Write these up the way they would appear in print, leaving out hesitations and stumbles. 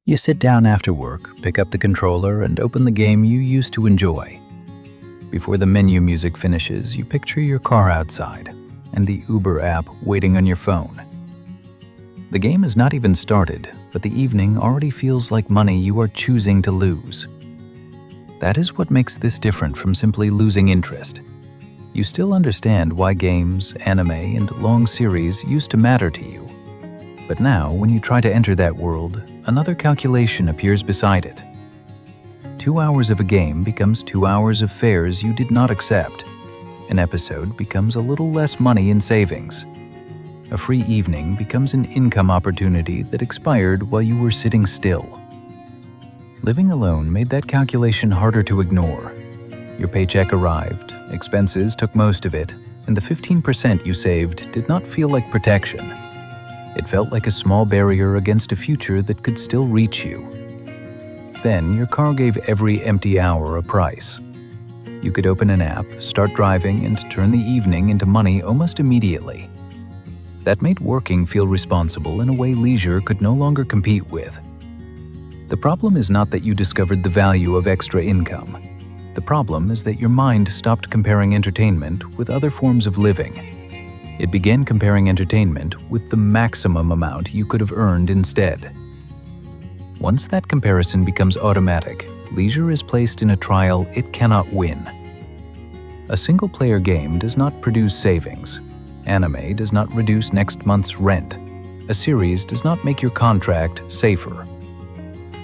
You sit down after work, pick up the controller, and open the game you used to enjoy. Before the menu music finishes, you picture your car outside and the Uber app waiting on your phone. The game has not even started, but the evening already feels like money you are choosing to lose. That is what makes this different from simply losing interest. You still understand why games, anime, and long series used to matter to you. But now, when you try to enter that world, another calculation appears beside it. 2 hours of a game becomes 2 hours of fares you did not accept. An episode becomes a little less money in savings. A free evening becomes an income opportunity that expired while you were sitting still. Living alone made that calculation harder to ignore. Your paycheck arrived, expenses took most of it, and the 15% you saved did not feel like protection. It felt like a small barrier against a future that could still reach you. Then your car gave every empty hour a price. You could open an app, start driving, and turn the evening into money almost immediately. That made working feel responsible in a way leisure could no longer compete with. The problem is not that you discovered the value of extra income. The problem is that your mind stopped comparing entertainment with other forms of living. It began comparing entertainment with the maximum amount you could have earned instead. Once that comparison becomes automatic, leisure is placed in a trial it cannot win. A single-player game does not produce savings. Anime does not reduce next month's rent. A series does not make your contract safer.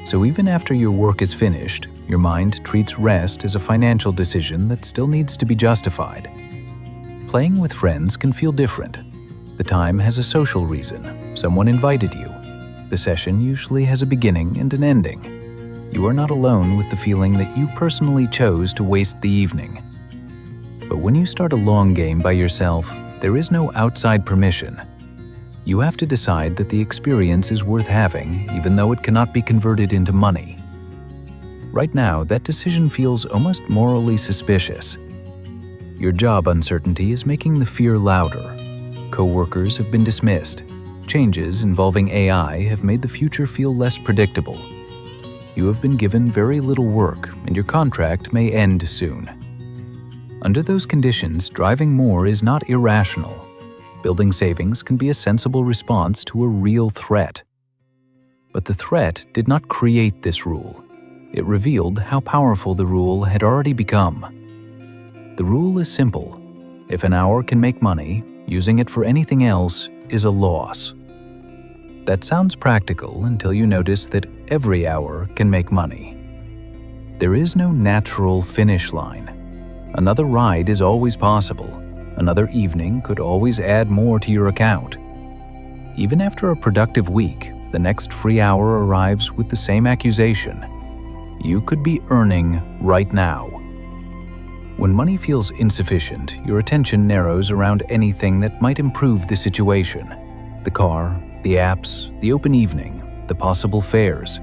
So even after your work is finished, your mind treats rest as a financial decision that still needs to be justified. Playing with friends can feel different. The time has a social reason. Someone invited you. The session usually has a beginning and an ending. You are not alone with the feeling that you personally chose to waste the evening. But when you start a long game by yourself, there is no outside permission. You have to decide that the experience is worth having, even though it cannot be converted into money. Right now, that decision feels almost morally suspicious. Your job uncertainty is making the fear louder. Coworkers have been dismissed. Changes involving AI have made the future feel less predictable. You have been given very little work, and your contract may end soon. Under those conditions, driving more is not irrational. Building savings can be a sensible response to a real threat. But the threat did not create this rule. It revealed how powerful the rule had already become. The rule is simple. If an hour can make money, using it for anything else is a loss. That sounds practical until you notice that every hour can make money. There is no natural finish line. Another ride is always possible. Another evening could always add more to your account. Even after a productive week, the next free hour arrives with the same accusation. You could be earning right now. When money feels insufficient, your attention narrows around anything that might improve the situation. The car, the apps, the open evening, the possible fares.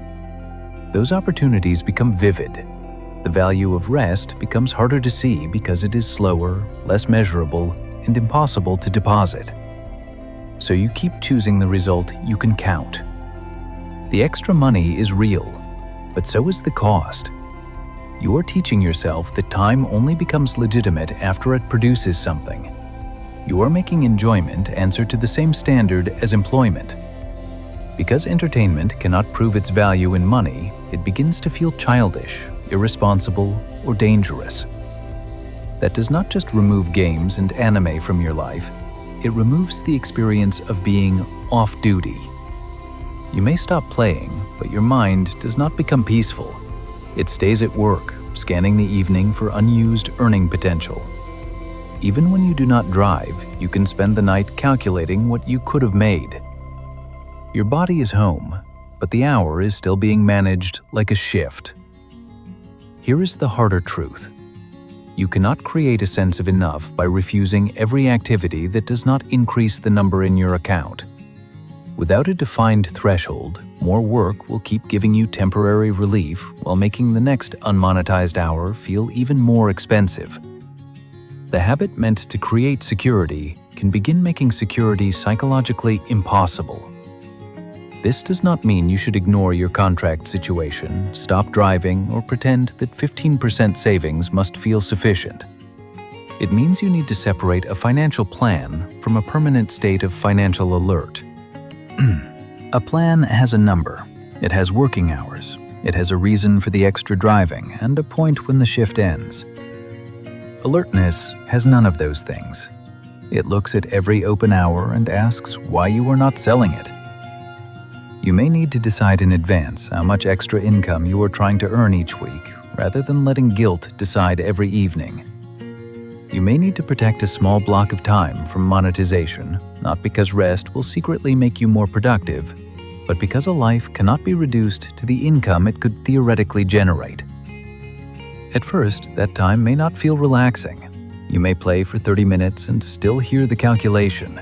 Those opportunities become vivid. The value of rest becomes harder to see because it is slower, less measurable, and impossible to deposit. So you keep choosing the result you can count. The extra money is real, but so is the cost. You are teaching yourself that time only becomes legitimate after it produces something. You are making enjoyment answer to the same standard as employment. Because entertainment cannot prove its value in money, it begins to feel childish, irresponsible, or dangerous. That does not just remove games and anime from your life, it removes the experience of being off-duty. You may stop playing, but your mind does not become peaceful. It stays at work, scanning the evening for unused earning potential. Even when you do not drive, you can spend the night calculating what you could have made. Your body is home, but the hour is still being managed like a shift. Here is the harder truth. You cannot create a sense of enough by refusing every activity that does not increase the number in your account. Without a defined threshold, more work will keep giving you temporary relief while making the next unmonetized hour feel even more expensive. The habit meant to create security can begin making security psychologically impossible. This does not mean you should ignore your contract situation, stop driving, or pretend that 15% savings must feel sufficient. It means you need to separate a financial plan from a permanent state of financial alert. A plan has a number. It has working hours. It has a reason for the extra driving and a point when the shift ends. Alertness has none of those things. It looks at every open hour and asks why you are not selling it. You may need to decide in advance how much extra income you are trying to earn each week, rather than letting guilt decide every evening. You may need to protect a small block of time from monetization, not because rest will secretly make you more productive, but because a life cannot be reduced to the income it could theoretically generate. At first, that time may not feel relaxing. You may play for 30 minutes and still hear the calculation.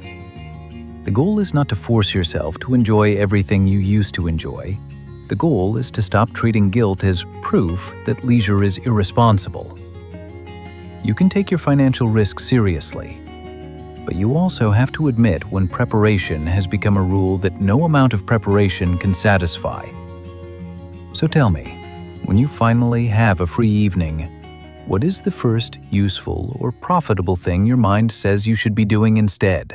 The goal is not to force yourself to enjoy everything you used to enjoy. The goal is to stop treating guilt as proof that leisure is irresponsible. You can take your financial risk seriously, but you also have to admit when preparation has become a rule that no amount of preparation can satisfy. So tell me, when you finally have a free evening, what is the first useful or profitable thing your mind says you should be doing instead?